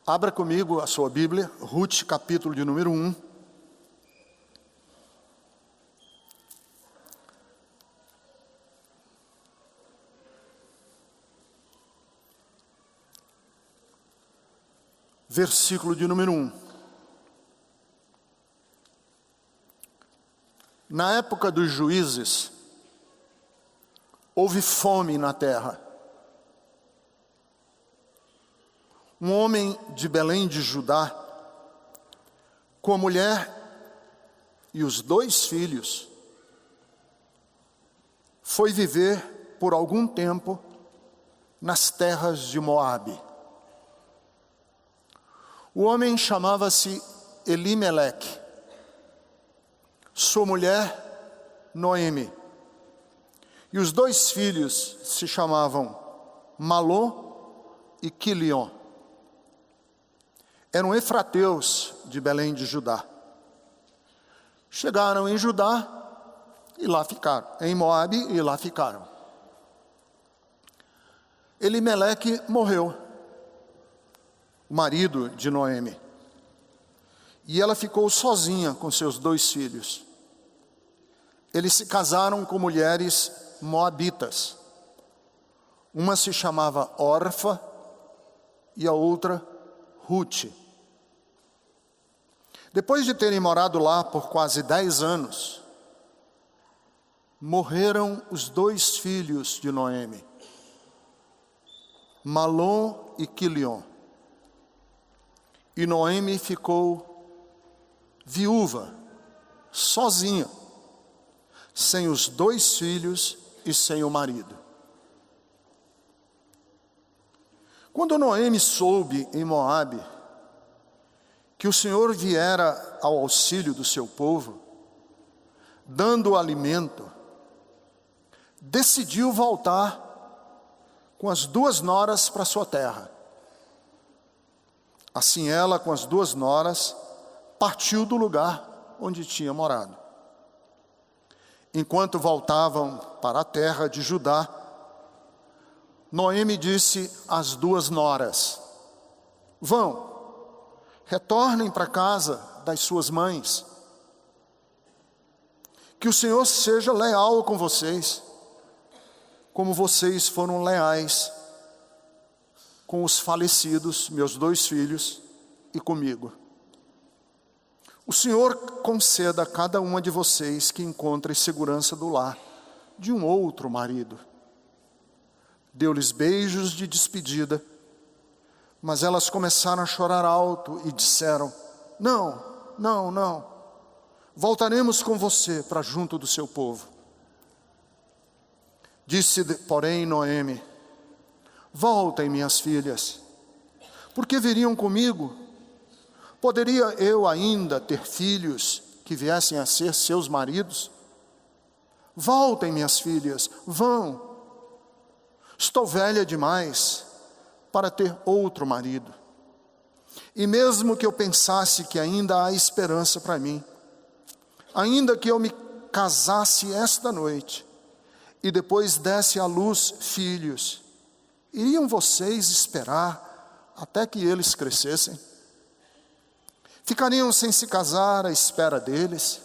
Abra comigo a sua Bíblia, Ruth, capítulo de número 1. Versículo de número 1. Na época dos juízes, houve fome na terra. Um homem de Belém de Judá, com a mulher e os 2 filhos, foi viver por algum tempo nas terras de Moabe. O homem chamava-se Elimeleque, sua mulher Noemi, e os 2 filhos se chamavam Malom e Quilion. Eram efrateus de Belém de Judá. Chegaram em Judá e lá ficaram. Em Moabe e lá ficaram. Elimeleque morreu, o marido de Noemi. E ela ficou sozinha com seus 2 filhos. Eles se casaram com mulheres moabitas. Uma se chamava Orfa e a outra Ruth. Depois de terem morado lá por quase 10 anos, morreram os 2 filhos de Noemi, Malom e Quilion. E Noemi ficou viúva, sozinha, sem os 2 filhos e sem o marido. Quando Noemi soube em Moabe que o Senhor viera ao auxílio do seu povo, dando alimento, decidiu voltar com as 2 noras para sua terra. Assim ela, com as 2 noras, partiu do lugar onde tinha morado. Enquanto voltavam para a terra de Judá, Noemi disse às 2 noras: vão, retornem para casa das suas mães. Que o Senhor seja leal com vocês, como vocês foram leais com os falecidos, meus 2 filhos, e comigo. O Senhor conceda a cada uma de vocês que encontre segurança do lar de um outro marido. Deu-lhes beijos de despedida, mas elas começaram a chorar alto e disseram: não, não, não, voltaremos com você para junto do seu povo. Disse, porém, Noemi: voltem, minhas filhas, porque viriam comigo. Poderia eu ainda ter filhos que viessem a ser seus maridos? Voltem, minhas filhas, vão. Estou velha demais para ter outro marido. E mesmo que eu pensasse que ainda há esperança para mim, ainda que eu me casasse esta noite e depois desse à luz filhos, iriam vocês esperar até que eles crescessem? Ficariam sem se casar à espera deles?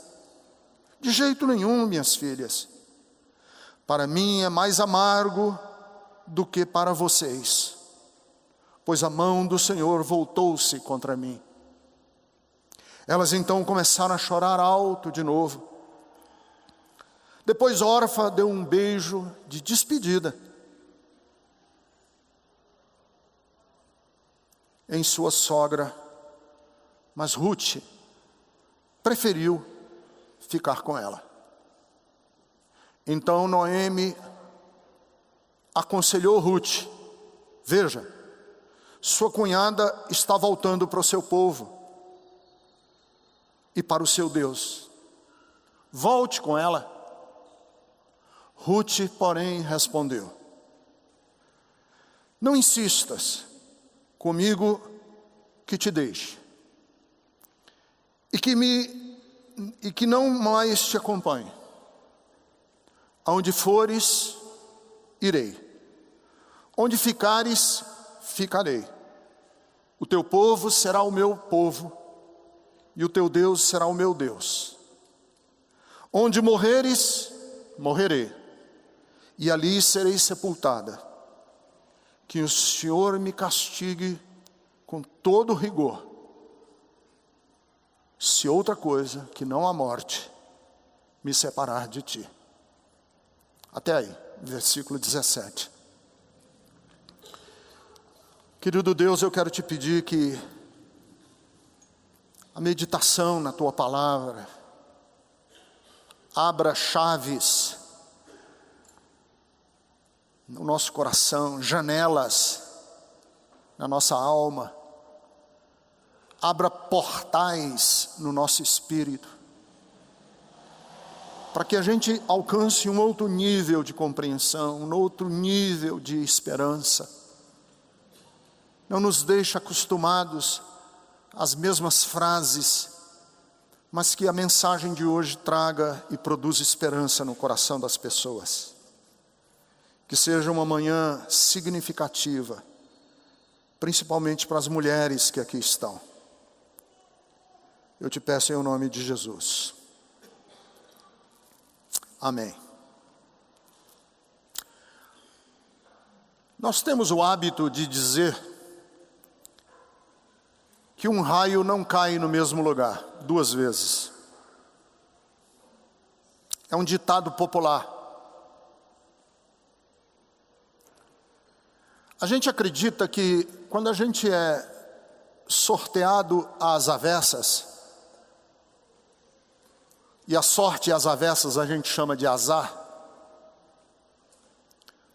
De jeito nenhum, minhas filhas. Para mim é mais amargo do que para vocês, pois a mão do Senhor voltou-se contra mim. Elas então começaram a chorar alto de novo. Depois Orfa deu um beijo de despedida em sua sogra, mas Ruth preferiu ficar com ela. Então Noemi aconselhou Ruth: veja, sua cunhada está voltando para o seu povo e para o seu Deus. Volte com ela. Ruth, porém, respondeu: Não insistas comigo que te deixe, e que não mais te acompanhe. Aonde fores, irei. Onde ficares, ficarei. O teu povo será o meu povo, e o teu Deus será o meu Deus. Onde morreres, morrerei, e ali serei sepultada. Que o Senhor me castigue com todo rigor, se outra coisa que não a morte me separar de ti. Até aí, versículo 17. Querido Deus, eu quero te pedir que a meditação na tua palavra abra chaves no nosso coração, janelas na nossa alma, abra portais no nosso espírito, para que a gente alcance um outro nível de compreensão, um outro nível de esperança. Não nos deixe acostumados às mesmas frases, mas que a mensagem de hoje traga e produza esperança no coração das pessoas. Que seja uma manhã significativa, principalmente para as mulheres que aqui estão. Eu te peço em nome de Jesus. Amém. Nós temos o hábito de dizer que um raio não cai no mesmo lugar 2 vezes. É um ditado popular. A gente acredita que quando a gente é sorteado às avessas, e a sorte às avessas a gente chama de azar,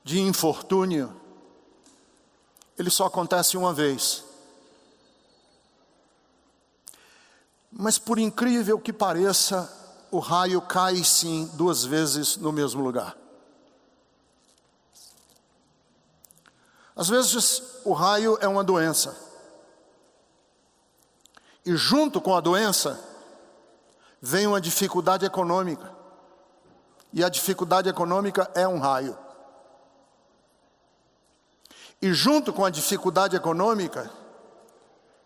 de infortúnio, ele só acontece uma vez. Mas por incrível que pareça, o raio cai sim 2 vezes no mesmo lugar. Às vezes o raio é uma doença. E junto com a doença, vem uma dificuldade econômica. E a dificuldade econômica é um raio. E junto com a dificuldade econômica,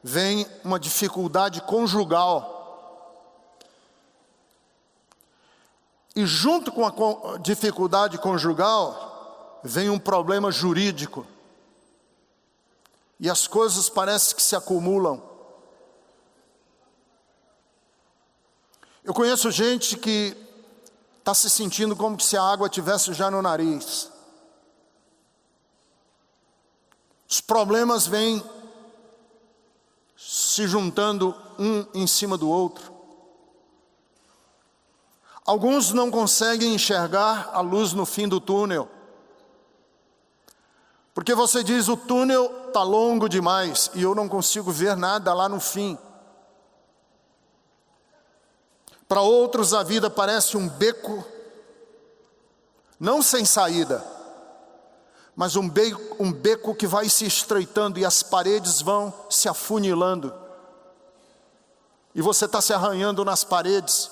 vem uma dificuldade conjugal. E junto com a dificuldade conjugal, vem um problema jurídico. E as coisas parecem que se acumulam. Eu conheço gente que está se sentindo como se a água estivesse já no nariz. Os problemas vêm se juntando um em cima do outro. Alguns não conseguem enxergar a luz no fim do túnel. Porque você diz, o túnel está longo demais e eu não consigo ver nada lá no fim. Para outros a vida parece um beco, não sem saída, mas um beco que vai se estreitando e as paredes vão se afunilando. E você está se arranhando nas paredes,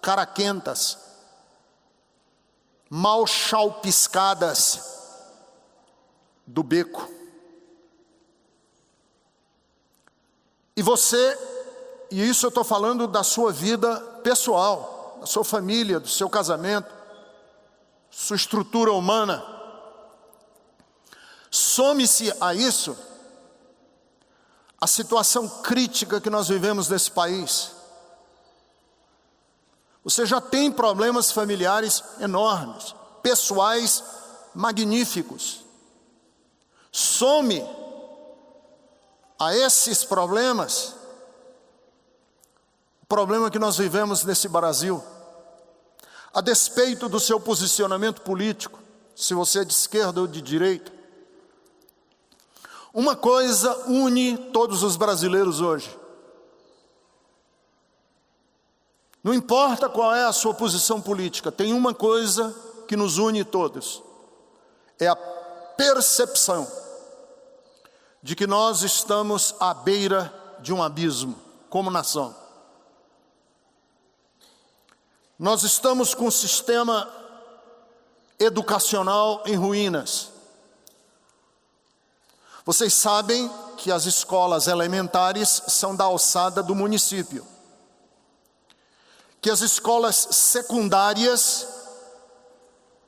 caraquentas, mal chalpiscadas do beco. E você, e isso eu estou falando da sua vida pessoal, da sua família, do seu casamento, sua estrutura humana. Some-se a isso a situação crítica que nós vivemos nesse país. Você já tem problemas familiares enormes, pessoais magníficos. Some a esses problemas o problema que nós vivemos nesse Brasil. A despeito do seu posicionamento político, se você é de esquerda ou de direita, uma coisa une todos os brasileiros hoje. Não importa qual é a sua posição política, tem uma coisa que nos une todos. É a percepção de que nós estamos à beira de um abismo, como nação. Nós estamos com um sistema educacional em ruínas. Vocês sabem que as escolas elementares são da alçada do município, que as escolas secundárias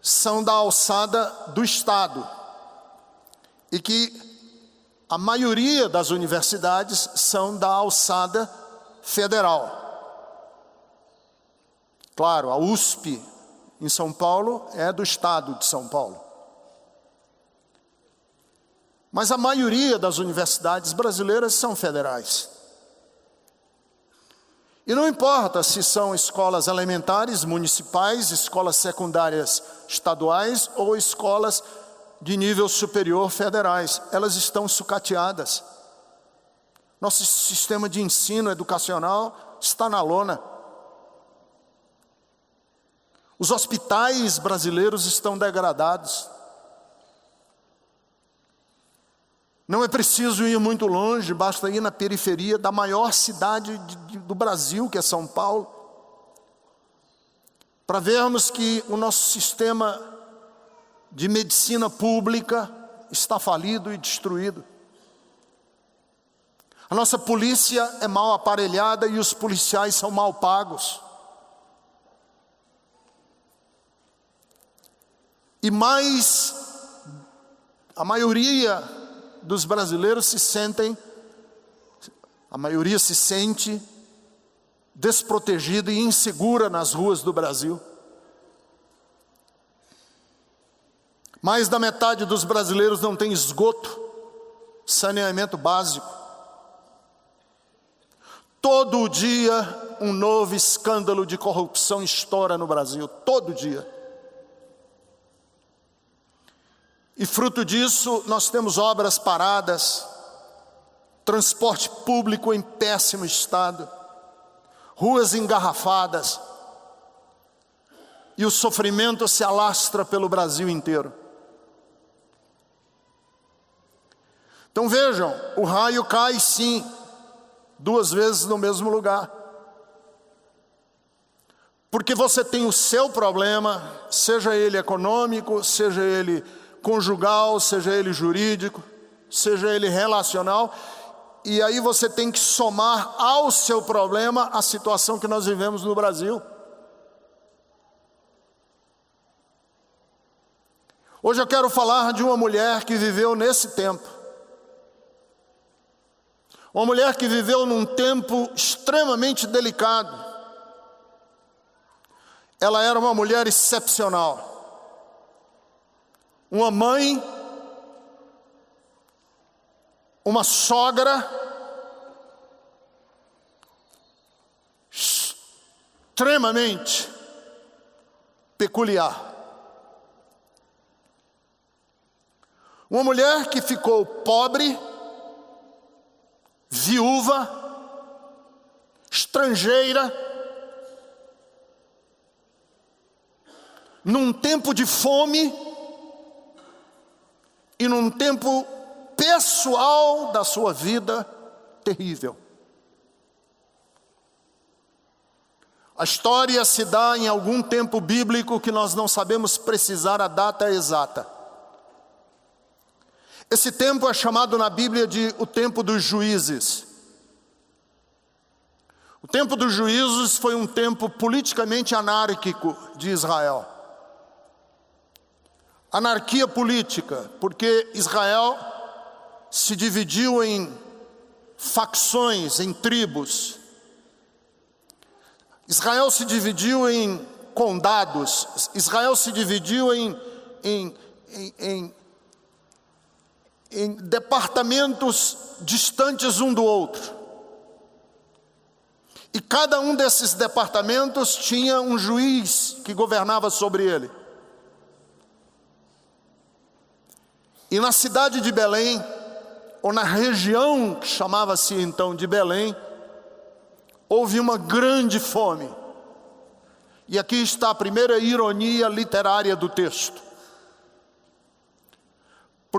são da alçada do Estado e que a maioria das universidades são da alçada federal. Claro, a USP em São Paulo é do Estado de São Paulo. Mas a maioria das universidades brasileiras são federais. E não importa se são escolas elementares, municipais, escolas secundárias estaduais ou escolas de nível superior federais, elas estão sucateadas. Nosso sistema de ensino educacional está na lona. Os hospitais brasileiros estão degradados. Não é preciso ir muito longe, basta ir na periferia da maior cidade do Brasil, que é São Paulo, para vermos que o nosso sistema de medicina pública está falido e destruído. A nossa polícia é mal aparelhada e os policiais são mal pagos. E mais, a maioria dos brasileiros se sente desprotegida e insegura nas ruas do Brasil. Mais da metade dos brasileiros não tem esgoto, saneamento básico. Todo dia um novo escândalo de corrupção estoura no Brasil, todo dia. E fruto disso, nós temos obras paradas, transporte público em péssimo estado, ruas engarrafadas, e o sofrimento se alastra pelo Brasil inteiro. Então vejam, o raio cai sim, 2 vezes no mesmo lugar. Porque você tem o seu problema, seja ele econômico, seja ele conjugal, seja ele jurídico, seja ele relacional, e aí você tem que somar ao seu problema a situação que nós vivemos no Brasil. Hoje eu quero falar de uma mulher que viveu nesse tempo. Uma mulher que viveu num tempo extremamente delicado. Ela era uma mulher excepcional. Uma mãe, uma sogra, extremamente peculiar. Uma mulher que ficou pobre, viúva, estrangeira, num tempo de fome e num tempo pessoal da sua vida terrível. A história se dá em algum tempo bíblico que nós não sabemos precisar a data exata. Esse tempo é chamado na Bíblia de o tempo dos juízes. O tempo dos juízes foi um tempo politicamente anárquico de Israel. Anarquia política, porque Israel se dividiu em facções, em tribos. Israel se dividiu em condados. Israel se dividiu em departamentos distantes um do outro. E cada um desses departamentos tinha um juiz que governava sobre ele. E na cidade de Belém, ou na região que chamava-se então de Belém, houve uma grande fome. E aqui está a primeira ironia literária do texto.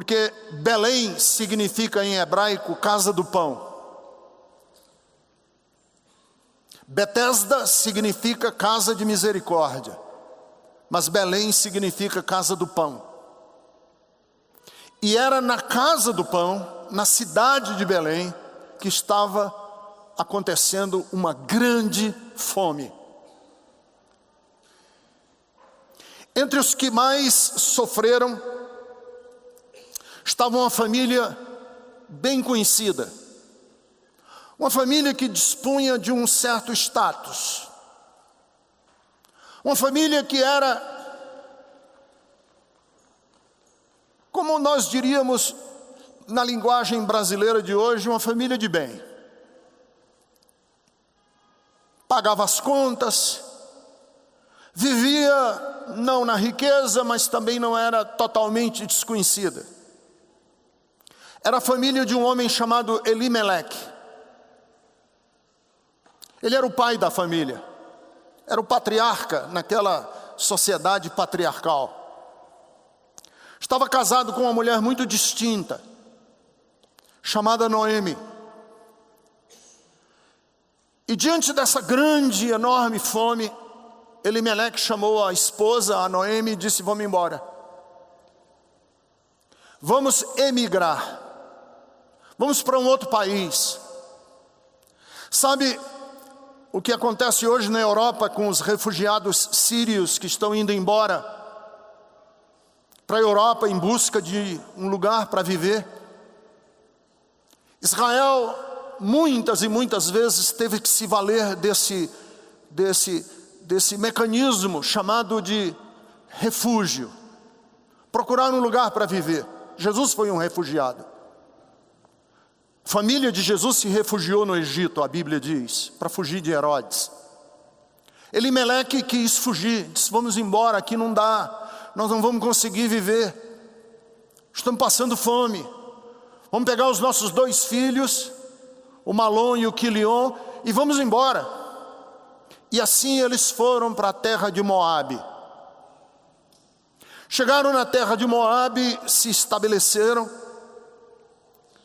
porque Belém significa em hebraico casa do pão. Betesda significa casa de misericórdia, mas Belém significa casa do pão. E era na casa do pão, na cidade de Belém, que estava acontecendo uma grande fome. Entre os que mais sofreram, estava uma família bem conhecida. Uma família que dispunha de um certo status. Uma família que era, como nós diríamos na linguagem brasileira de hoje, uma família de bem. Pagava as contas, vivia não na riqueza, mas também não era totalmente desconhecida. Era a família de um homem chamado Elimeleque. Ele era o pai da família, era o patriarca naquela sociedade patriarcal. Estava casado com uma mulher muito distinta, chamada Noemi. E diante dessa grande, enorme fome, Elimeleque chamou a esposa, a Noemi, e disse: vamos embora. Vamos emigrar. Vamos para um outro país. Sabe o que acontece hoje na Europa com os refugiados sírios que estão indo embora para a Europa em busca de um lugar para viver? Israel muitas e muitas vezes teve que se valer desse mecanismo chamado de refúgio. Procurar um lugar para viver. Jesus foi um refugiado. A família de Jesus se refugiou no Egito, a Bíblia diz, para fugir de Herodes. Elimeleque quis fugir, disse: vamos embora, aqui não dá, nós não vamos conseguir viver, estamos passando fome. Vamos pegar os nossos 2 filhos, o Malom e o Quilion, e vamos embora. E assim eles foram para a terra de Moabe. Chegaram na terra de Moabe, se estabeleceram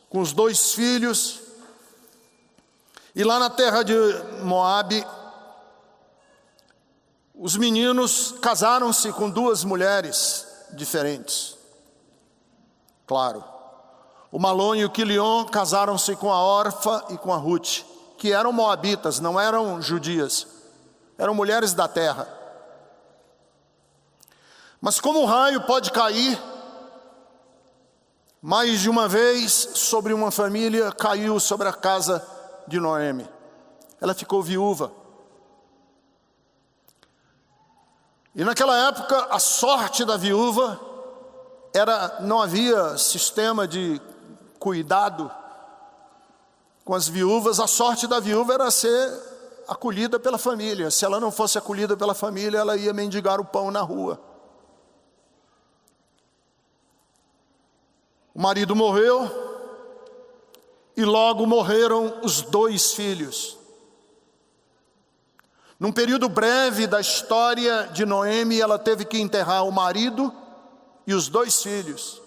com os 2 filhos, e lá na terra de Moabe, os meninos casaram-se com 2 mulheres diferentes. Claro, o Malom e o Quilion casaram-se com a Orfa e com a Ruth, que eram moabitas, não eram judias, eram mulheres da terra. Mas como o raio pode cair, mais de uma vez sobre uma família caiu sobre a casa de Noemi. Ela ficou viúva. E naquela época a sorte da viúva era, não havia sistema de cuidado com as viúvas. A sorte da viúva era ser acolhida pela família. Se ela não fosse acolhida pela família, ela ia mendigar o pão na rua. O marido morreu e logo morreram os 2 filhos. Num período breve da história de Noemi, ela teve que enterrar o marido e os 2 filhos.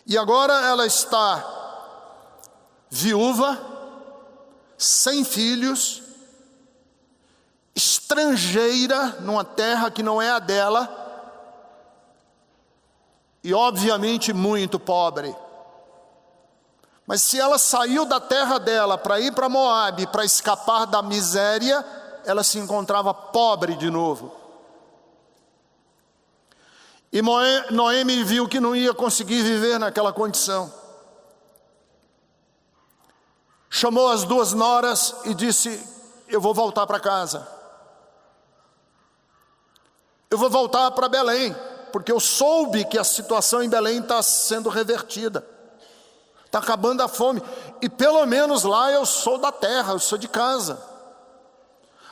E agora ela está viúva, sem filhos, estrangeira numa terra que não é a dela, e obviamente muito pobre. Mas se ela saiu da terra dela para ir para Moabe, para escapar da miséria, ela se encontrava pobre de novo. E Noemi viu que não ia conseguir viver naquela condição. Chamou as 2 noras e disse: eu vou voltar para casa. Eu vou voltar para Belém, porque eu soube que a situação em Belém está sendo revertida. Está acabando a fome. E pelo menos lá eu sou da terra, eu sou de casa.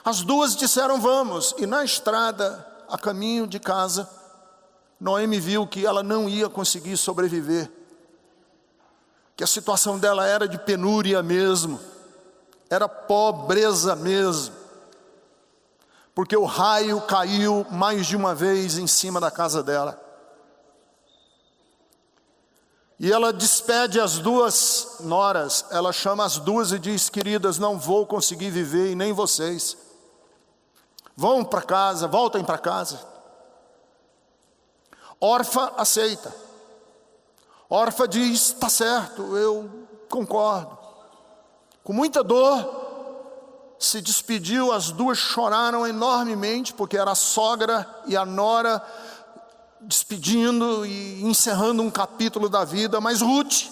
As 2 disseram: vamos. E na estrada, a caminho de casa, Noemi viu que ela não ia conseguir sobreviver. Que a situação dela era de penúria mesmo. Era pobreza mesmo. Porque o raio caiu mais de uma vez em cima da casa dela. E ela despede as duas noras, ela chama as duas e diz: queridas, não vou conseguir viver e nem vocês. Vão para casa, voltem para casa. Orfa aceita. Orfa diz: está certo, eu concordo. Com muita dor, se despediu, as duas choraram enormemente, porque era a sogra e a nora despedindo e encerrando um capítulo da vida. Mas Ruth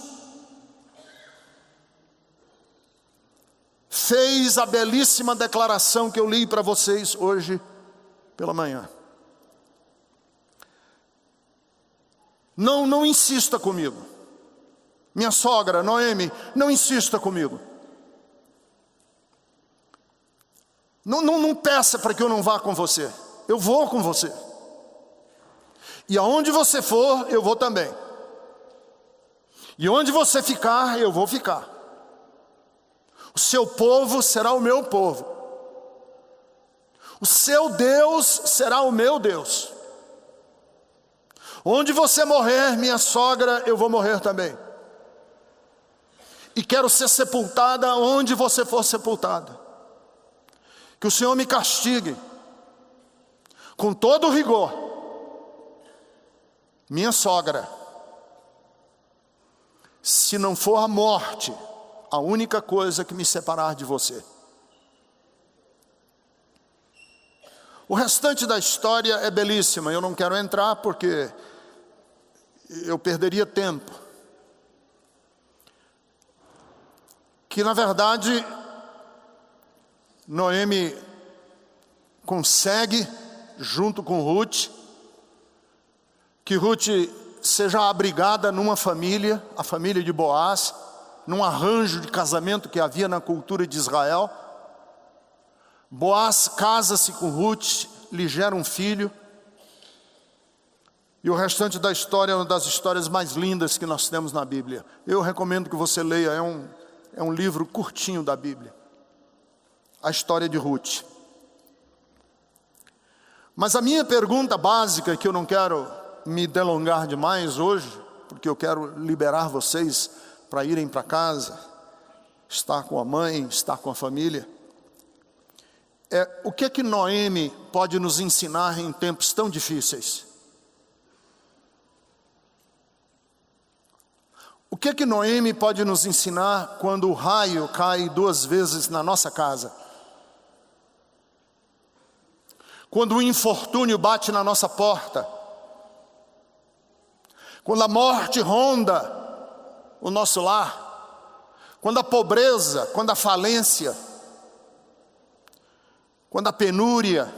fez a belíssima declaração que eu li para vocês hoje pela manhã. Não insista comigo. Minha sogra, Noemi, não insista comigo. Não peça para que eu não vá com você. Eu vou com você. E aonde você for, eu vou também. E onde você ficar, eu vou ficar. O seu povo será o meu povo. O seu Deus será o meu Deus. Onde você morrer, minha sogra, eu vou morrer também. E quero ser sepultada onde você for sepultada. Que o Senhor me castigue com todo rigor. Minha sogra, se não for a morte, a única coisa que me separar de você. O restante da história é belíssima, eu não quero entrar porque eu perderia tempo. Que na verdade, Noemi consegue, junto com Ruth, que Ruth seja abrigada numa família, a família de Boaz, num arranjo de casamento que havia na cultura de Israel. Boaz casa-se com Ruth, lhe gera um filho. E o restante da história é uma das histórias mais lindas que nós temos na Bíblia. Eu recomendo que você leia, é um livro curtinho da Bíblia. A história de Ruth. Mas a minha pergunta básica, que eu não quero me delongar demais hoje, porque eu quero liberar vocês para irem para casa, estar com a mãe, estar com a família, é o que Noemi pode nos ensinar em tempos tão difíceis? O que Noemi pode nos ensinar quando o raio cai 2 vezes na nossa casa? Quando o infortúnio bate na nossa porta? Quando a morte ronda o nosso lar? Quando a pobreza, quando a falência, quando a penúria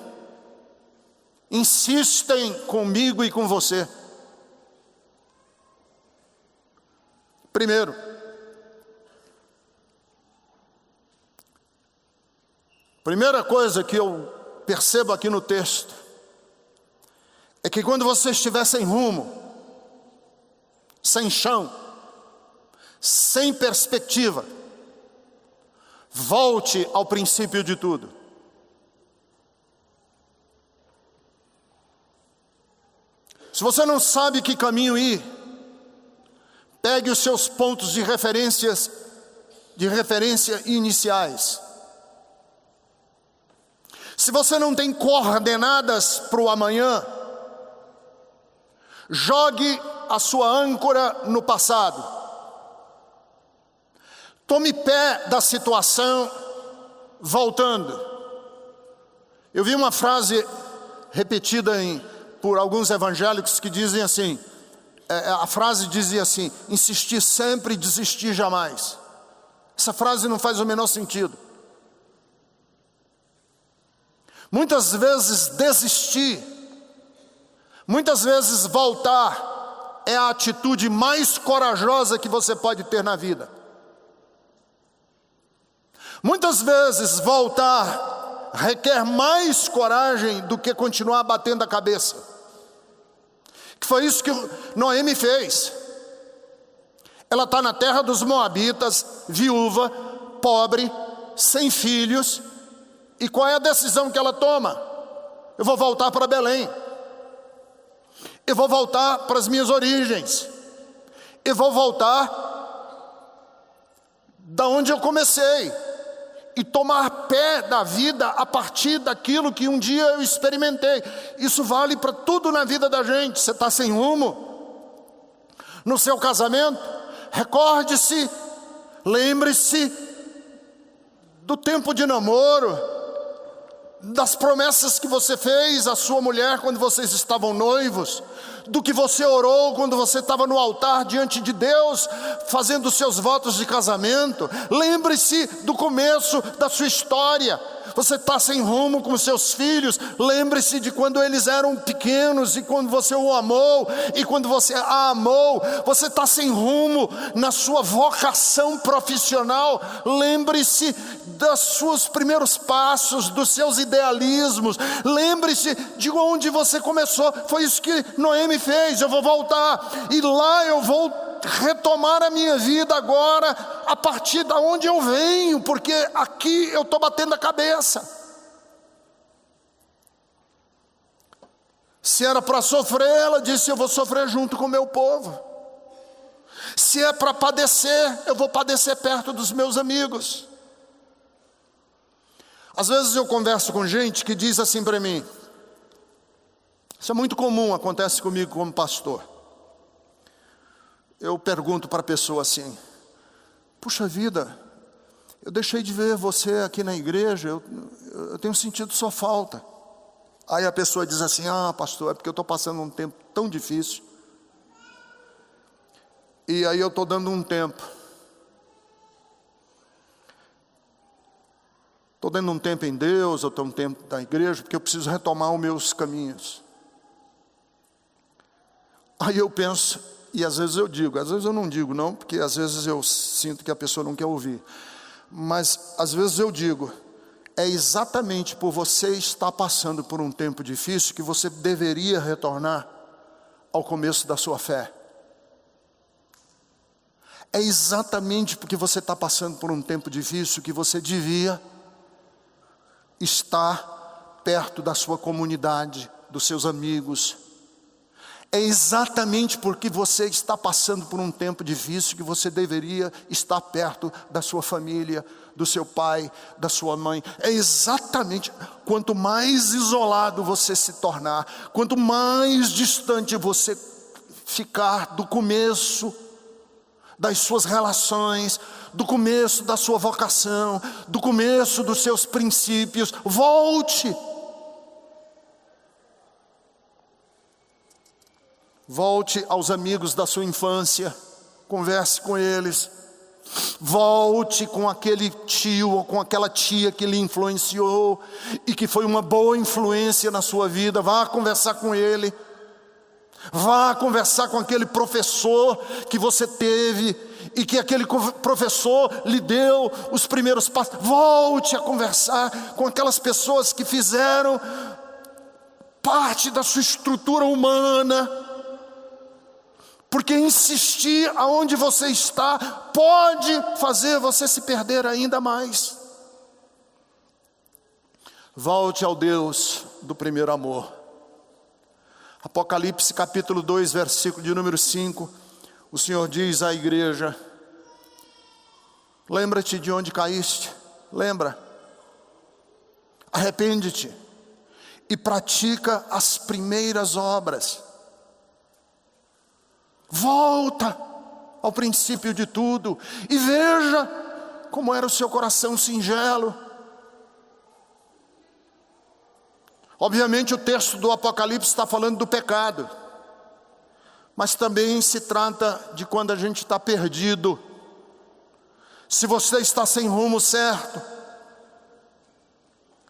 insistem comigo e com você? Primeiro, primeira coisa que eu percebo aqui no texto é que quando você estiver sem rumo, sem chão, sem perspectiva, volte ao princípio de tudo. Se você não sabe que caminho ir, pegue os seus pontos de referência iniciais. Se você não tem coordenadas para o amanhã, jogue a sua âncora no passado. Tome pé da situação voltando. Eu vi uma frase repetida por alguns evangélicos que dizem assim, a frase dizia assim: insistir sempre, desistir jamais. Essa frase não faz o menor sentido. Muitas vezes desistir, muitas vezes voltar, é a atitude mais corajosa que você pode ter na vida. Muitas vezes voltar requer mais coragem do que continuar batendo a cabeça. Que foi isso que Noemi fez. Ela está na terra dos Moabitas, viúva, pobre, sem filhos. E qual é a decisão que ela toma? Eu vou voltar para Belém. Eu vou voltar para as minhas origens. e vou voltar da onde eu comecei e tomar pé da vida a partir daquilo que um dia eu experimentei. Isso vale para tudo na vida da gente. Você está sem rumo no seu casamento? Recorde-se, lembre-se do tempo de namoro, das promessas que você fez à sua mulher quando vocês estavam noivos, do que você orou quando você estava no altar diante de Deus, fazendo os seus votos de casamento. Lembre-se do começo da sua história. Você está sem rumo com seus filhos, lembre-se de quando eles eram pequenos e quando você o amou e quando você a amou. Você está sem rumo na sua vocação profissional, lembre-se dos seus primeiros passos, dos seus idealismos, lembre-se de onde você começou. Foi isso que Noemi fez. Eu vou voltar e lá eu vou retomar a minha vida agora a partir da onde eu venho, porque aqui eu estou batendo a cabeça. Se era para sofrer, ela disse: eu vou sofrer junto com o meu povo. Se é para padecer, eu vou padecer perto dos meus amigos. Às vezes eu converso com gente que diz assim para mim, isso é muito comum, acontece comigo como pastor. Eu pergunto para a pessoa assim: puxa vida, eu deixei de ver você aqui na igreja, eu tenho sentido sua falta. Aí a pessoa diz assim: ah, pastor, é porque eu estou passando um tempo tão difícil, e aí eu estou dando um tempo. Estou dando um tempo em Deus, eu estou um tempo da igreja, porque eu preciso retomar os meus caminhos. Aí eu penso, e às vezes eu digo, às vezes eu não digo não, porque às vezes eu sinto que a pessoa não quer ouvir. Mas às vezes eu digo, é exatamente por você estar passando por um tempo difícil que você deveria retornar ao começo da sua fé. É exatamente porque você está passando por um tempo difícil que você devia estar perto da sua comunidade, dos seus amigos. É exatamente porque você está passando por um tempo difícil que você deveria estar perto da sua família, do seu pai, da sua mãe. É exatamente, quanto mais isolado você se tornar, quanto mais distante você ficar do começo das suas relações, do começo da sua vocação, do começo dos seus princípios, volte. Volte aos amigos da sua infância, converse com eles. Volte com aquele tio ou com aquela tia que lhe influenciou e que foi uma boa influência na sua vida. Vá conversar com ele. Vá conversar com aquele professor que você teve e que aquele professor lhe deu os primeiros passos. Volte a conversar com aquelas pessoas que fizeram parte da sua estrutura humana, porque insistir aonde você está pode fazer você se perder ainda mais. Volte ao Deus do primeiro amor. Apocalipse capítulo 2, versículo de número 5, o Senhor diz à igreja: lembra-te de onde caíste, lembra, arrepende-te e pratica as primeiras obras. Volta ao princípio de tudo e veja como era o seu coração singelo. Obviamente o texto do Apocalipse está falando do pecado, mas também se trata de quando a gente está perdido. Se você está sem rumo certo,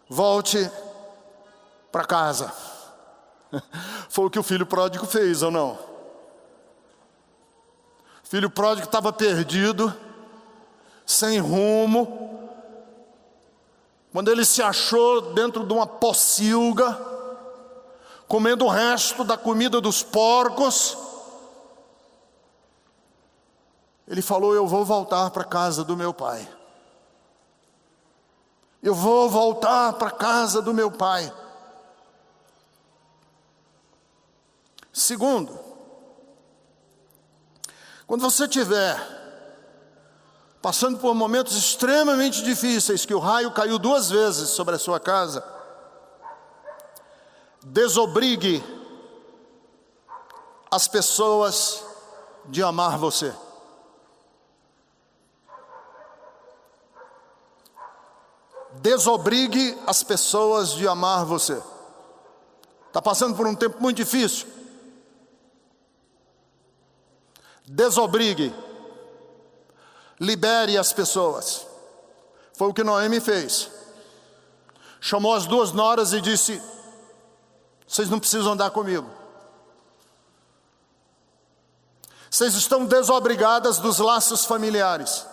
volte para casa. Foi o que o filho pródigo fez, ou não? O filho pródigo estava perdido, sem rumo. Quando ele se achou dentro de uma pocilga, comendo o resto da comida dos porcos, ele falou: eu vou voltar para a casa do meu pai. Eu vou voltar para a casa do meu pai. Segundo, Quando você estiver passando por momentos extremamente difíceis, que o raio caiu 2 vezes sobre a sua casa, desobrigue as pessoas de amar você. Desobrigue as pessoas de amar você. Está passando por um tempo muito difícil? Desobrigue. Libere as pessoas. Foi o que Noemi fez. Chamou as 2 noras e disse: vocês não precisam andar comigo. Vocês estão desobrigadas dos laços familiares.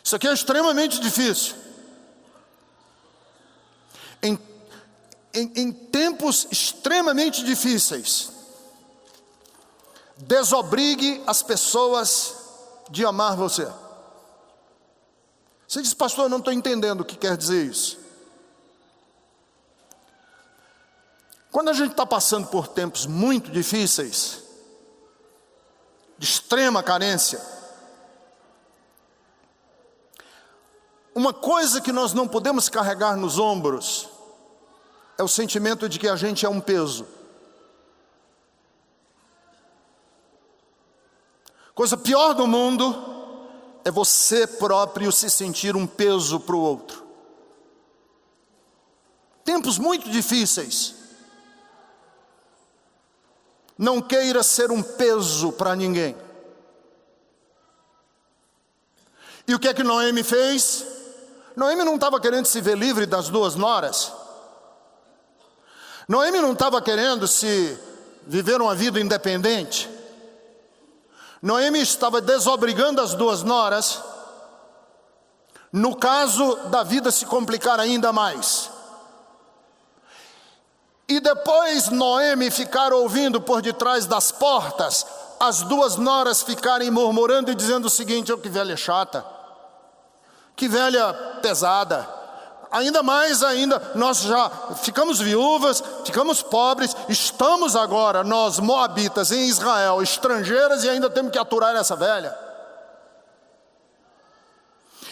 Isso aqui é extremamente difícil. Em tempos extremamente difíceis, desobrigue as pessoas de amar você. Você diz: pastor, eu não estou entendendo o que quer dizer isso. Quando a gente está passando por tempos muito difíceis, de extrema carência, uma coisa que nós não podemos carregar nos ombros é o sentimento de que a gente é um peso. Coisa pior do mundo é você próprio se sentir um peso para o outro. Tempos muito difíceis. Não queira ser um peso para ninguém. E o que é que Noemi fez? Noemi não estava querendo se ver livre das 2 noras. Noemi não estava querendo se viver uma vida independente. Noemi estava desobrigando as 2 noras, no caso da vida se complicar ainda mais. E depois Noemi ficar ouvindo por detrás das portas, as 2 noras ficarem murmurando e dizendo o seguinte: oh, que velha chata, que velha pesada. Ainda nós já ficamos viúvas, ficamos pobres, estamos agora, nós moabitas em Israel, estrangeiras, e ainda temos que aturar essa velha.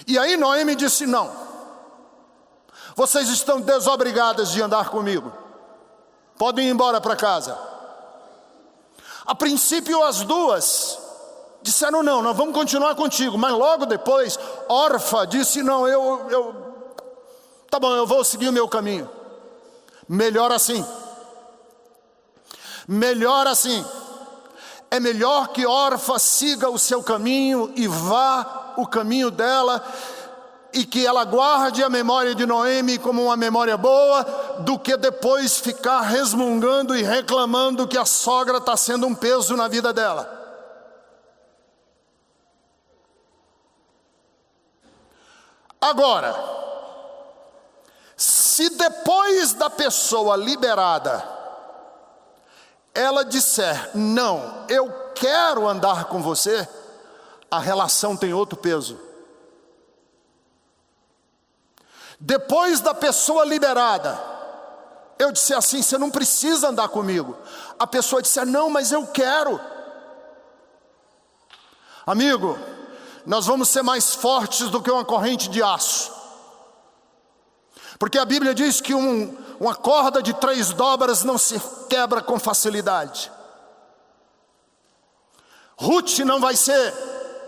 E aí Noemi disse: não, vocês estão desobrigadas de andar comigo, podem ir embora para casa. A princípio as 2 disseram: não, nós vamos continuar contigo. Mas logo depois Orfa disse: não, tá bom, eu vou seguir o meu caminho. Melhor assim. Melhor assim. É melhor que Orfa siga o seu caminho e vá o caminho dela, e que ela guarde a memória de Noemi como uma memória boa, do que depois ficar resmungando e reclamando que a sogra está sendo um peso na vida dela. Agora, se depois da pessoa liberada, ela disser: não, eu quero andar com você, a relação tem outro peso. Depois da pessoa liberada, eu disser assim: você não precisa andar comigo. A pessoa disser: não, mas eu quero. Amigo, nós vamos ser mais fortes do que uma corrente de aço. Porque a Bíblia diz que uma corda de 3 dobras não se quebra com facilidade. Ruth não vai ser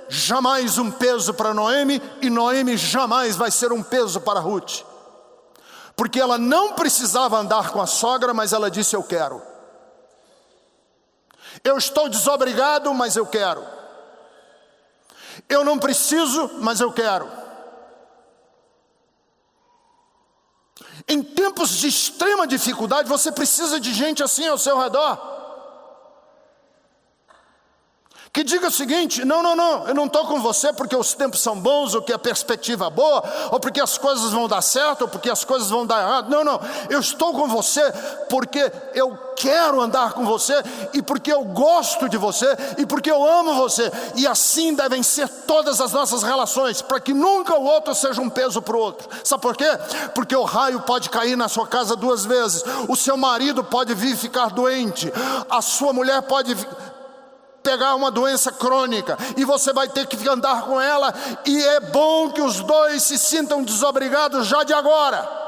jamais um peso para Noemi, e Noemi jamais vai ser um peso para Ruth. Porque ela não precisava andar com a sogra, mas ela disse: eu quero. Eu estou desobrigado, mas eu quero. Eu não preciso, mas eu quero. Em tempos de extrema dificuldade, você precisa de gente assim ao seu redor, que diga o seguinte: não, eu não estou com você porque os tempos são bons, ou que a perspectiva é boa, ou porque as coisas vão dar certo, ou porque as coisas vão dar errado. Não, eu estou com você porque eu quero andar com você, e porque eu gosto de você, e porque eu amo você. E assim devem ser todas as nossas relações, para que nunca o outro seja um peso para o outro. Sabe por quê? Porque o raio pode cair na sua casa 2 vezes, o seu marido pode vir ficar doente, a sua mulher pode pegar uma doença crônica, e você vai ter que andar com ela, e é bom que os dois se sintam desobrigados já de agora.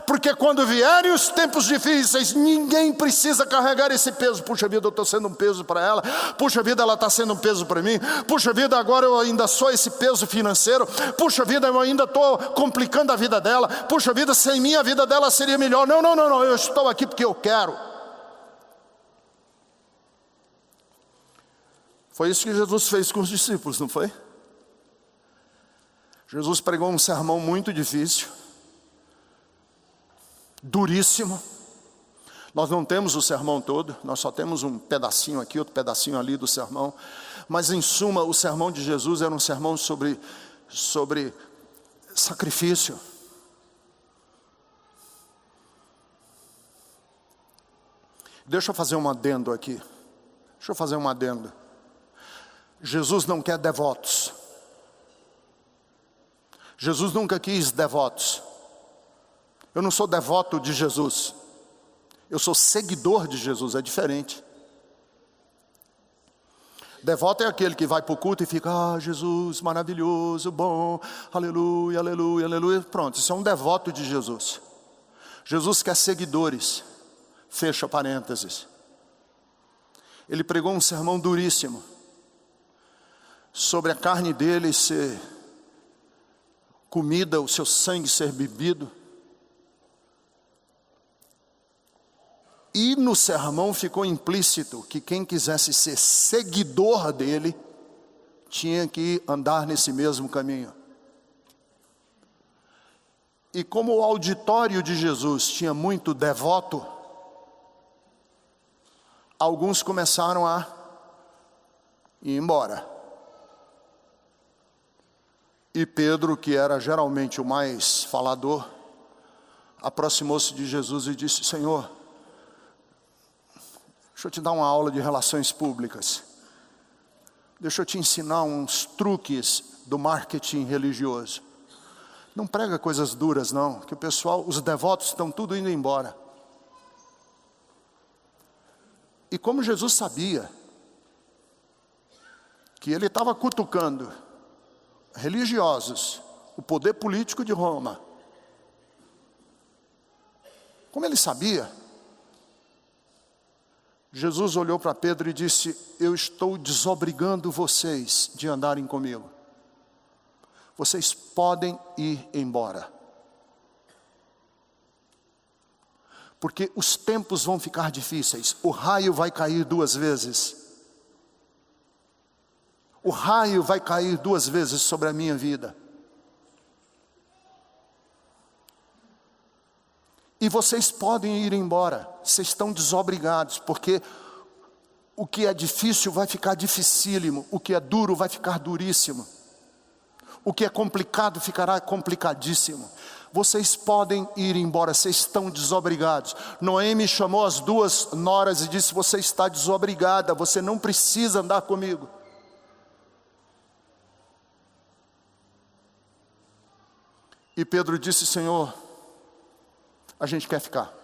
Porque quando vierem os tempos difíceis, ninguém precisa carregar esse peso. Puxa vida, eu estou sendo um peso para ela. Puxa vida, ela está sendo um peso para mim. Puxa vida, agora eu ainda sou esse peso financeiro. Puxa vida, eu ainda estou complicando a vida dela. Puxa vida, sem mim a vida dela seria melhor. Não, não, não, não, eu estou aqui porque eu quero. Foi isso que Jesus fez com os discípulos, não foi? Jesus pregou um sermão muito difícil, duríssimo. Nós não temos o sermão todo, nós só temos um pedacinho aqui, outro pedacinho ali do sermão. Mas em suma, o sermão de Jesus era um sermão sobre sacrifício. Deixa eu fazer um adendo aqui. Jesus não quer devotos. Jesus nunca quis devotos. Eu não sou devoto de Jesus. Eu sou seguidor de Jesus, é diferente. Devoto é aquele que vai para o culto e fica: ah, Jesus, maravilhoso, bom, aleluia, aleluia, aleluia. Pronto, isso é um devoto de Jesus. Jesus quer seguidores. Fecha parênteses. Ele pregou um sermão duríssimo sobre a carne dele ser comida, o seu sangue ser bebido. E no sermão ficou implícito que quem quisesse ser seguidor dele tinha que andar nesse mesmo caminho. E como o auditório de Jesus tinha muito devoto, alguns começaram a ir embora. E Pedro, que era geralmente o mais falador, aproximou-se de Jesus e disse: Senhor, deixa eu te dar uma aula de relações públicas. Deixa eu te ensinar uns truques do marketing religioso. Não prega coisas duras não, que o pessoal, os devotos estão tudo indo embora. E como Jesus sabia que ele estava cutucando religiosos, o poder político de Roma, como ele sabia, Jesus olhou para Pedro e disse: eu estou desobrigando vocês de andarem comigo. Vocês podem ir embora. Porque os tempos vão ficar difíceis. O raio vai cair 2 vezes. O raio vai cair 2 vezes sobre a minha vida. E vocês podem ir embora. Vocês estão desobrigados, porque o que é difícil vai ficar dificílimo. O que é duro vai ficar duríssimo. O que é complicado ficará complicadíssimo. Vocês podem ir embora, vocês estão desobrigados. Noemi chamou as 2 noras e disse: você está desobrigada, você não precisa andar comigo. E Pedro disse: Senhor, a gente quer ficar.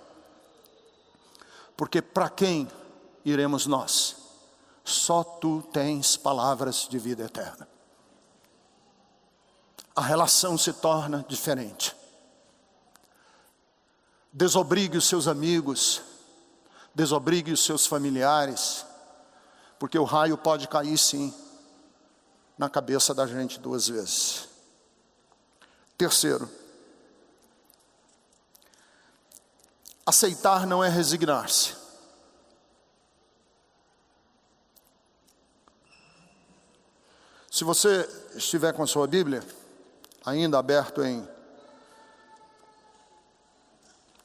Porque para quem iremos nós? Só tu tens palavras de vida eterna. A relação se torna diferente. Desobrigue os seus amigos, desobrigue os seus familiares, porque o raio pode cair sim, na cabeça da gente 2 vezes. Terceiro, aceitar não é resignar-se. Se você estiver com a sua Bíblia ainda aberto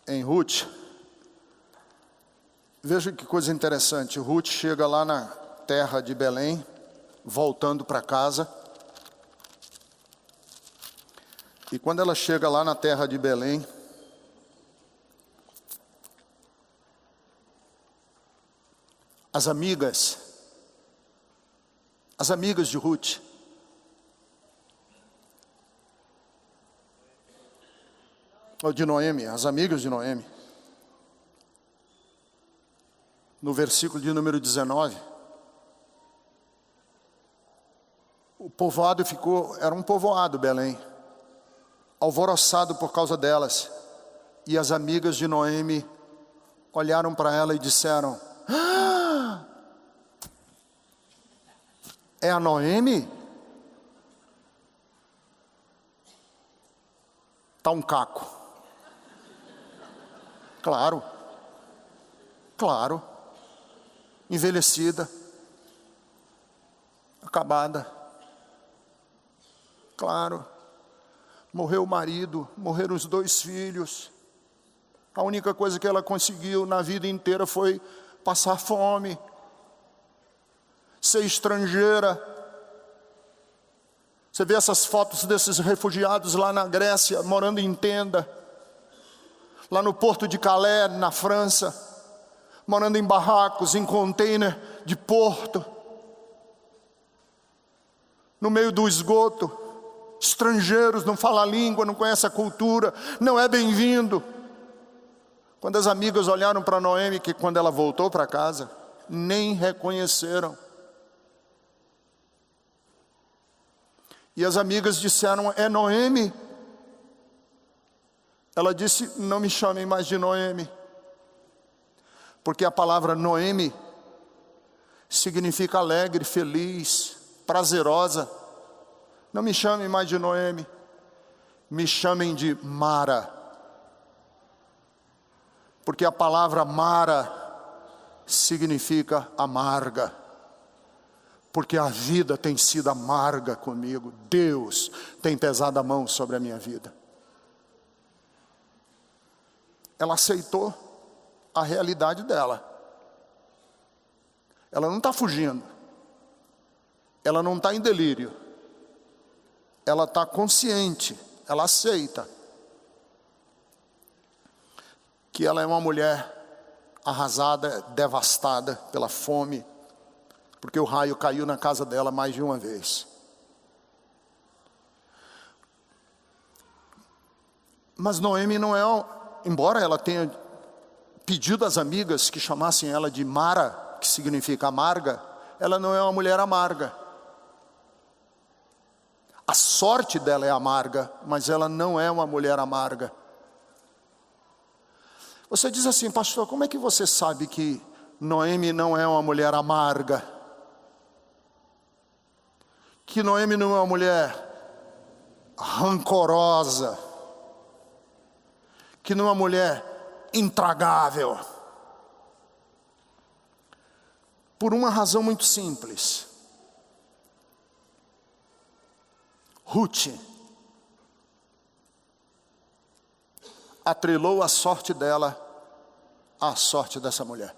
em Ruth, veja que coisa interessante. Ruth chega lá na terra de Belém, voltando para casa. E quando ela chega lá na terra de Belém, as amigas de Ruth, ou de Noemi, as amigas de Noemi, no versículo de número 19, O povoado era um povoado, Belém, alvoroçado por causa delas. E as amigas de Noemi olharam para ela e disseram: "Ah, é a Noemi? Tá um caco." Claro, envelhecida, acabada, claro, morreu o marido, morreram os 2 filhos, a única coisa que ela conseguiu na vida inteira foi passar fome, ser estrangeira. Você vê essas fotos desses refugiados lá na Grécia, morando em tenda, lá no porto de Calais, na França, morando em barracos, em container de porto, no meio do esgoto, estrangeiros, não falam a língua, não conhecem a cultura, não é bem-vindo. Quando as amigas olharam para Noemi, que quando ela voltou para casa, nem reconheceram. E as amigas disseram: "É Noemi?" Ela disse: "Não me chamem mais de Noemi." Porque a palavra Noemi significa alegre, feliz, prazerosa. Não me chamem mais de Noemi, me chamem de Mara. Porque a palavra Mara significa amarga. Porque a vida tem sido amarga comigo. Deus tem pesado a mão sobre a minha vida. Ela aceitou a realidade dela. Ela não está fugindo. Ela não está em delírio. Ela está consciente. Ela aceita que ela é uma mulher arrasada, devastada pela fome, porque o raio caiu na casa dela mais de uma vez. Mas Noemi não é, embora ela tenha pedido às amigas que chamassem ela de Mara, que significa amarga, ela não é uma mulher amarga. A sorte dela é amarga, mas ela não é uma mulher amarga. Você diz assim: "Pastor, como é que você sabe que Noemi não é uma mulher amarga? Que Noemi não é uma mulher rancorosa? Que não é uma mulher intragável?" Por uma razão muito simples. Ruth atrelou a sorte dela à sorte dessa mulher.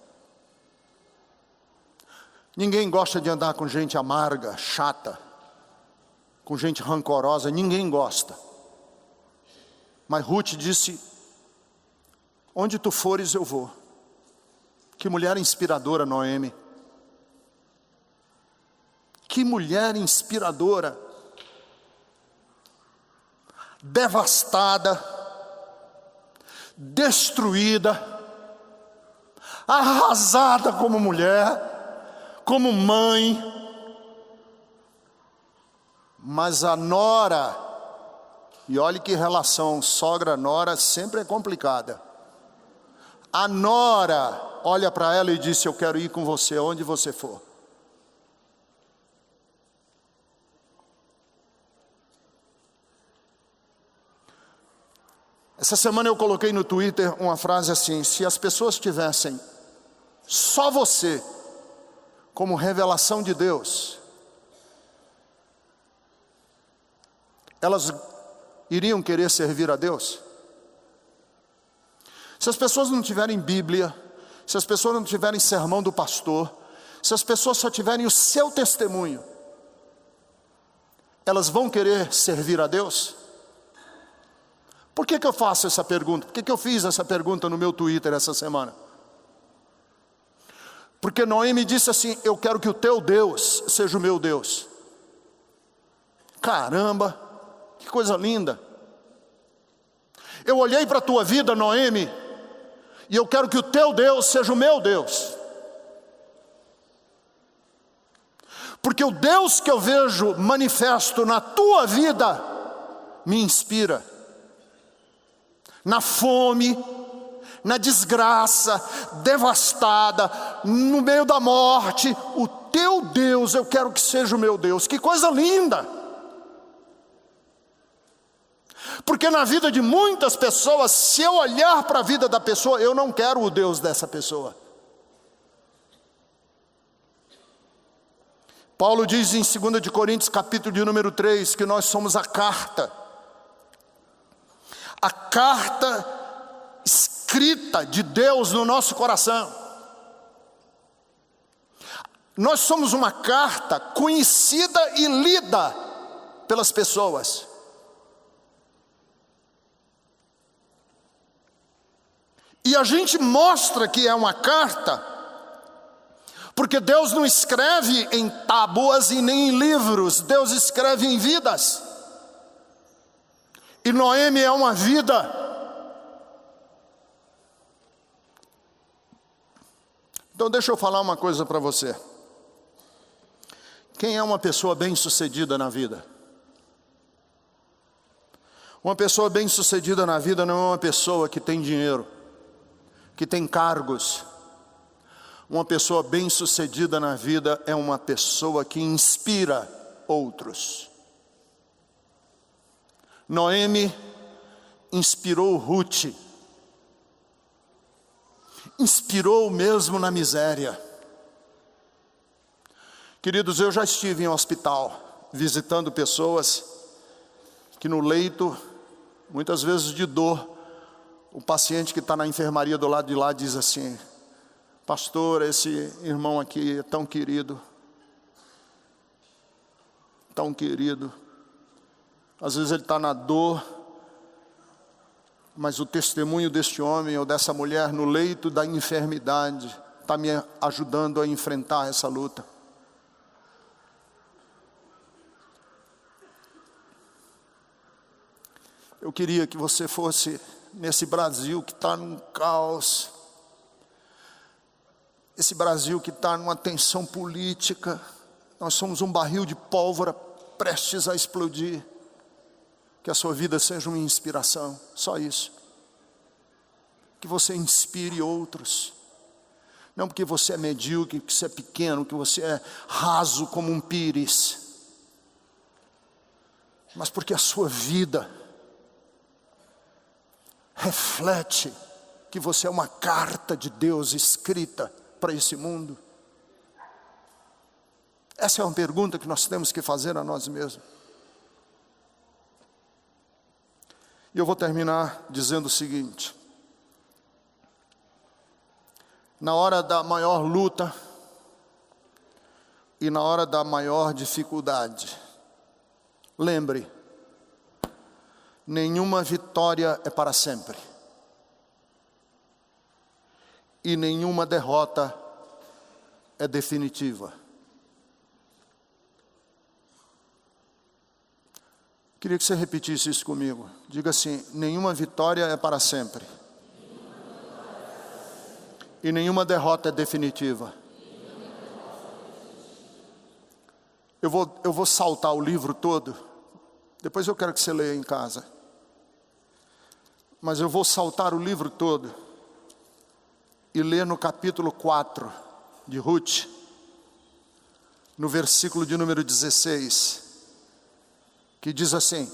Ninguém gosta de andar com gente amarga, chata, com gente rancorosa, ninguém gosta. Mas Ruth disse: "Onde tu fores eu vou." Que mulher inspiradora, Noemi. Que mulher inspiradora. Devastada, destruída, arrasada como mulher, como mãe. Mas a nora, e olhe que relação sogra-nora sempre é complicada. A nora olha para ela e disse: "Eu quero ir com você onde você for." Essa semana eu coloquei no Twitter uma frase assim: se as pessoas tivessem só você como revelação de Deus, elas iriam querer servir a Deus? Se as pessoas não tiverem Bíblia, se as pessoas não tiverem sermão do pastor, se as pessoas só tiverem o seu testemunho, elas vão querer servir a Deus? Por que eu faço essa pergunta? Por que eu fiz essa pergunta no meu Twitter essa semana? Porque Noemi disse assim: "Eu quero que o teu Deus seja o meu Deus." Caramba, que coisa linda. Eu olhei para a tua vida, Noemi, e eu quero que o teu Deus seja o meu Deus. Porque o Deus que eu vejo manifesto na tua vida me inspira. Na fome, na desgraça, devastada, no meio da morte, o teu Deus, eu quero que seja o meu Deus. Que coisa linda! Porque na vida de muitas pessoas, se eu olhar para a vida da pessoa, eu não quero o Deus dessa pessoa. Paulo diz em 2 de Coríntios, capítulo de número 3, que nós somos a carta escrita de Deus no nosso coração. Nós somos uma carta conhecida e lida pelas pessoas. E a gente mostra que é uma carta, porque Deus não escreve em tábuas e nem em livros, Deus escreve em vidas. E Noemi é uma vida. Então deixa eu falar uma coisa para você. Quem é uma pessoa bem-sucedida na vida? Uma pessoa bem-sucedida na vida não é uma pessoa que tem dinheiro, que tem cargos. Uma pessoa bem-sucedida na vida é uma pessoa que inspira outros. Noemi inspirou Ruth, inspirou mesmo na miséria. Queridos, eu já estive em hospital, visitando pessoas que no leito, muitas vezes de dor, o paciente que está na enfermaria do lado de lá diz assim: pastor, esse irmão aqui é tão querido, tão querido. Às vezes ele está na dor, mas o testemunho deste homem ou dessa mulher no leito da enfermidade está me ajudando a enfrentar essa luta. Eu queria que você fosse nesse Brasil que está num caos, esse Brasil que está numa tensão política. Nós somos um barril de pólvora prestes a explodir. Que a sua vida seja uma inspiração, só isso. Que você inspire outros. Não porque você é medíocre, que você é pequeno, que você é raso como um pires, mas porque a sua vida reflete que você é uma carta de Deus escrita para esse mundo. Essa é uma pergunta que nós temos que fazer a nós mesmos. E eu vou terminar dizendo o seguinte: na hora da maior luta e na hora da maior dificuldade, lembre, nenhuma vitória é para sempre. E nenhuma derrota é definitiva. Queria que você repetisse isso comigo. Diga assim: nenhuma vitória é para sempre. E nenhuma derrota é definitiva. Eu vou saltar o livro todo. Depois eu quero que você leia em casa. Mas eu vou saltar o livro todo e ler no capítulo 4 de Ruth, no versículo de número 16, que diz assim: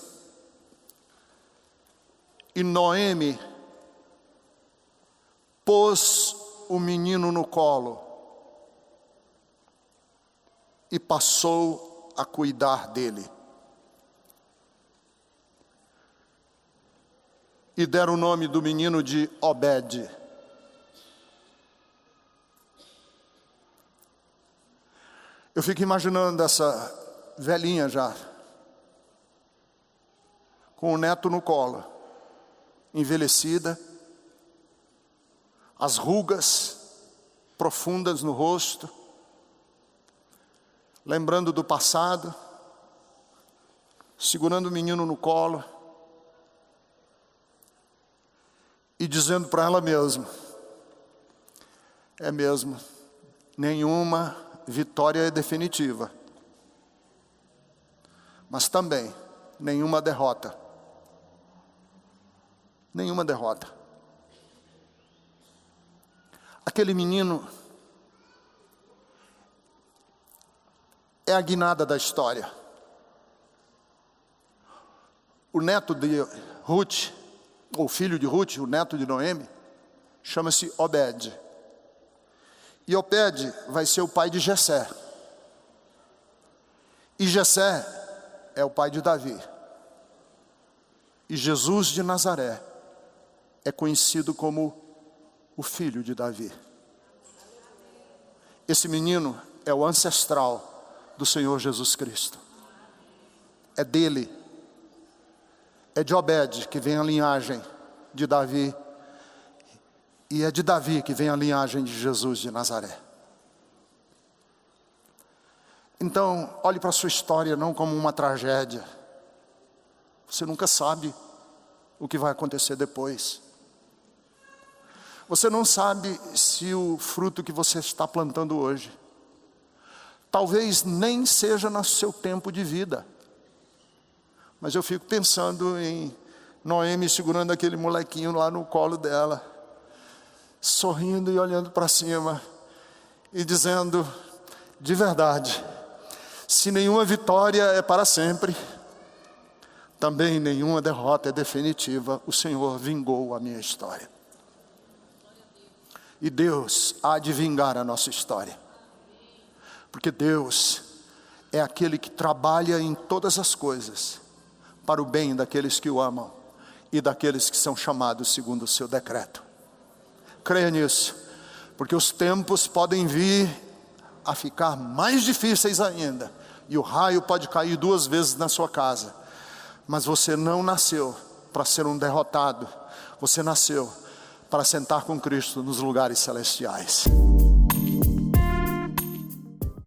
e Noemi pôs o menino no colo e passou a cuidar dele. E deram o nome do menino de Obed. Eu fico imaginando essa velhinha já, com o neto no colo, envelhecida, as rugas profundas no rosto, lembrando do passado, segurando o menino no colo e dizendo para ela mesma: é mesmo, nenhuma vitória é definitiva, mas também nenhuma derrota. Nenhuma derrota. Aquele menino é a guinada da história. O neto de Ruth, ou filho de Ruth, o neto de Noemi, chama-se Obed. E Obed vai ser o pai de Jessé. E Jessé é o pai de Davi. E Jesus de Nazaré é conhecido como o filho de Davi. Esse menino é o ancestral do Senhor Jesus Cristo. É dele. É de Obed que vem a linhagem de Davi. E é de Davi que vem a linhagem de Jesus de Nazaré. Então, olhe para a sua história não como uma tragédia. Você nunca sabe o que vai acontecer depois. Você não sabe se o fruto que você está plantando hoje, talvez nem seja no seu tempo de vida. Mas eu fico pensando em Noemi segurando aquele molequinho lá no colo dela, sorrindo e olhando para cima, e dizendo, de verdade, se nenhuma vitória é para sempre, também nenhuma derrota é definitiva. O Senhor vingou a minha história. E Deus há de vingar a nossa história. Porque Deus é aquele que trabalha em todas as coisas para o bem daqueles que o amam e daqueles que são chamados segundo o seu decreto. Creia nisso, porque os tempos podem vir a ficar mais difíceis ainda, e o raio pode cair 2 vezes na sua casa, mas você não nasceu para ser um derrotado, você nasceu para sentar com Cristo nos lugares celestiais.